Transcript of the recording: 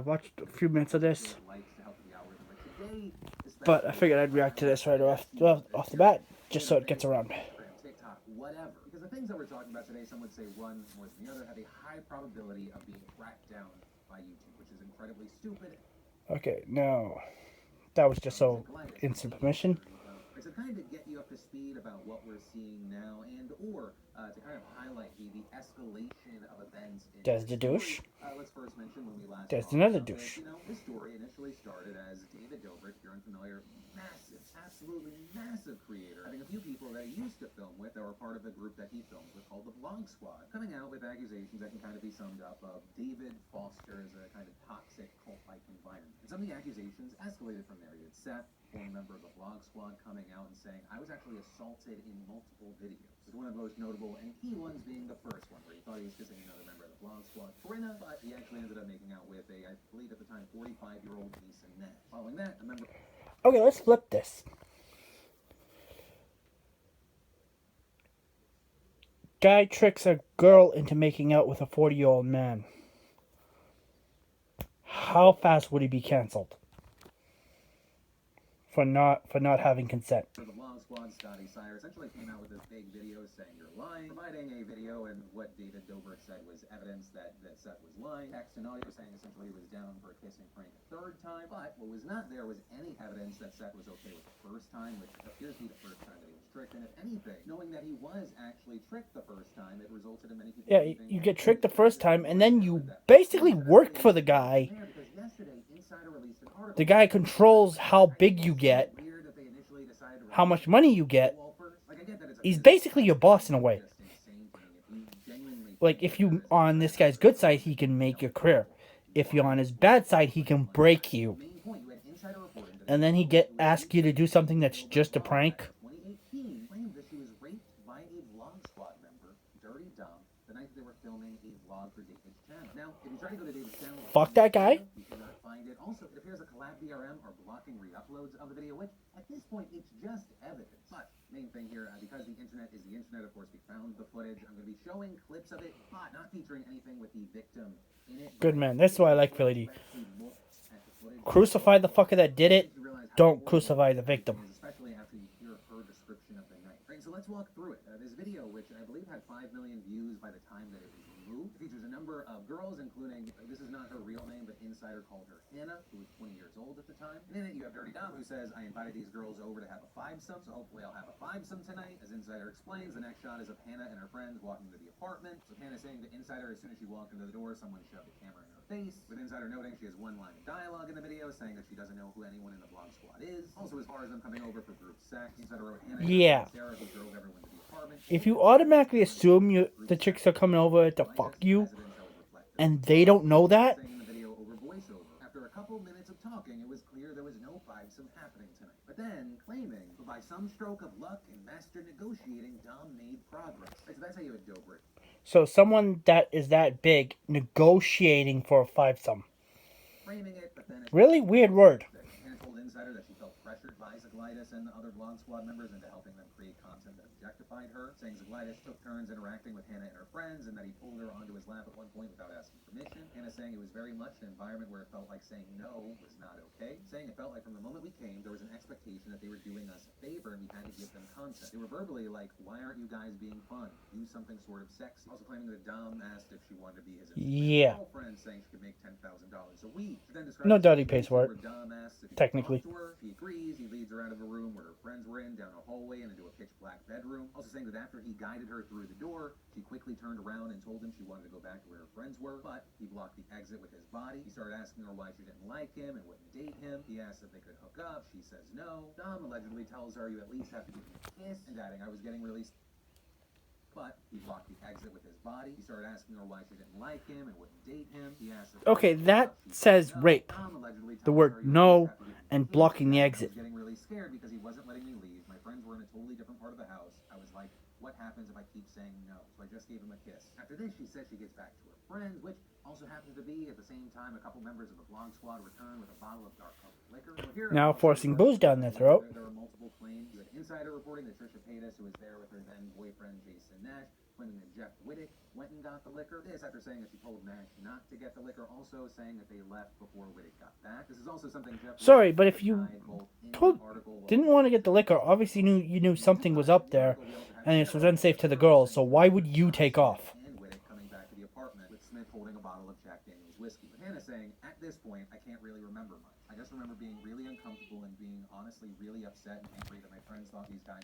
watched a few minutes of this, but I figured I'd react to this right off the bat, just so it gets around. TikTok, whatever. Because the things that we're talking about today, some would say one more than the other, have a high probability of being tracked down by YouTube, which is incredibly stupid. Okay, now that was just so instant permission. So kind of get you up to speed about what we're seeing now, and or to kind of highlight the escalation of events. There's the douche. Let's first mention when we last. There's another douche. You know, this story initially started as David Dobrik, if you're unfamiliar, massive, absolutely massive creator. Having a few people that he used to film with that were part of the group that he filmed with called the Vlog Squad, coming out with accusations that can kind of be summed up of David fosters a kind of toxic cult-like environment. And some of the accusations escalated from there. You had Seth, former member of the Vlog Squad, coming out and saying, I was actually assaulted in multiple videos. With one of the most notable and key ones being the first one, where he thought he was kissing another member of the Vlog Squad, Corinna, but he actually ended up making out with a, I believe at the time, 45-year-old Lisa Nash. Following that, a member... Okay, let's flip this. Guy tricks a girl into making out with a 40-year-old man. How fast would he be canceled? For not having consent. The Vlog Squad, Scotty Sire, essentially came out with this big video saying you're lying, providing a video and what David Dobrik said was evidence that Seth was lying. Text and audio saying essentially he was down for a kissing prank a third time, but what was not there was any evidence that Seth was okay with the first time, which appears to be the first time that he was tricked. And if anything, knowing that he was actually tricked the first time, it resulted in many people... Yeah, you get tricked the first time, and then you basically worked for the guy. The guy controls how big you get, how much money you get. He's basically your boss in a way. Like, if you on this guy's good side, he can make your career. If you're on his bad side, he can break you. And then he ask you to do something that's just a prank. Fuck that guy. Also, it appears a collab BRM are blocking re-uploads of the video, which at this point it's just evidence. But main thing here, because the internet is the internet, of course, we found the footage. I'm going to be showing clips of it, but not featuring anything with the victim in it. Good man. That's why I like Philly D. Crucify the fucker that did it. Don't crucify the victim. Especially after you hear her description of the night. Right, so let's walk through it. This video, which I believe had 5 million views by the time that it was removed, features a number of girls, including, this is not her real name, but Insider called her Hannah, who was 20 years old at the time. And in it, you have Dirty Dom, who says, I invited these girls over to have a fivesome, so hopefully I'll have a fivesome tonight. As Insider explains, the next shot is of Hannah and her friends walking to the apartment. So Hannah saying to Insider, as soon as she walked into the door, someone shoved a camera in her face. With Insider noting she has one line of dialogue in the video, saying that she doesn't know who anyone in the Vlog Squad is. Also, as far as them coming over for group sex, Insider wrote Hannah and Sarah, who drove everyone to the apartment. If you automatically assume the chicks are coming over to fuck you, and they don't know that, after a couple minutes of talking, it was clear there was no fivesome happening tonight. But then, claiming, by some stroke of luck and master negotiating, Dom made progress. Right, so that's how you had Dobrik. So someone that is that big negotiating for a fivesome. Framing it, but then really weird word. Hannah told Insider that she felt pressured by Zaglitis and the other Vlog Squad members into helping them create content that objectified her, saying Zaglitis took turns interacting with Hannah and her friends, and that he pulled her onto his lap at one point without asking permission. Hannah saying it was very much an environment where it felt like saying no was not okay, saying it felt like from the moment we came, there was an expectation that they were doing us a favor and we had to give them content. They were verbally like, why aren't you guys being fun? Do something sort of sexy. Also claiming that Dom asked if she wanted to be his girlfriend, saying she could make $10,000 a week. No doubt he pays for it. Technically. She agrees. He leads her out of a room where her friends were in, down a hallway and into a pitch black bedroom. Also saying that after he guided her through the door, she quickly turned around and told him she wanted to go back to where her friends were, but he blocked the exit with his body. He started asking her why she didn't like him and wouldn't date him. He asked if they could hook up. She says no. Dom allegedly tells her, you at least have to give me a kiss, and adding, I was getting released. But he blocked the exit with his body. He started asking her why she didn't like him and wouldn't date him. He asked her, okay, that says rape. The word no and blocking the exit. I was getting really scared because he wasn't letting me leave. My friends were in a totally different part of the house. I was like, what happens if I keep saying no? So I just gave him a kiss. After this, she says she gets back to her friends, which also happens to be at the same time a couple members of the Vlog Squad return with a bottle of dark colored liquor. Now forcing booze down their throat. There are multiple claims. You had Insider reporting that Trisha Paytas, who was there with her then boyfriend Jason Nash, claiming that Jeff Wittick went and got the liquor. This after saying that she told Matt not to get the liquor, also saying that they left before Wittick got back. This is also something Jeff. Sorry, but if you denied both in the told, article didn't want to get the liquor, obviously you knew something was up there, and this was unsafe to the girls. So why would you take off? and Wittick coming back to the apartment with Smith holding a bottle of Jack Daniels whiskey. With Hannah saying, at this point, I can't really remember much. I just remember being really uncomfortable and being honestly really upset and angry that my friends thought these guys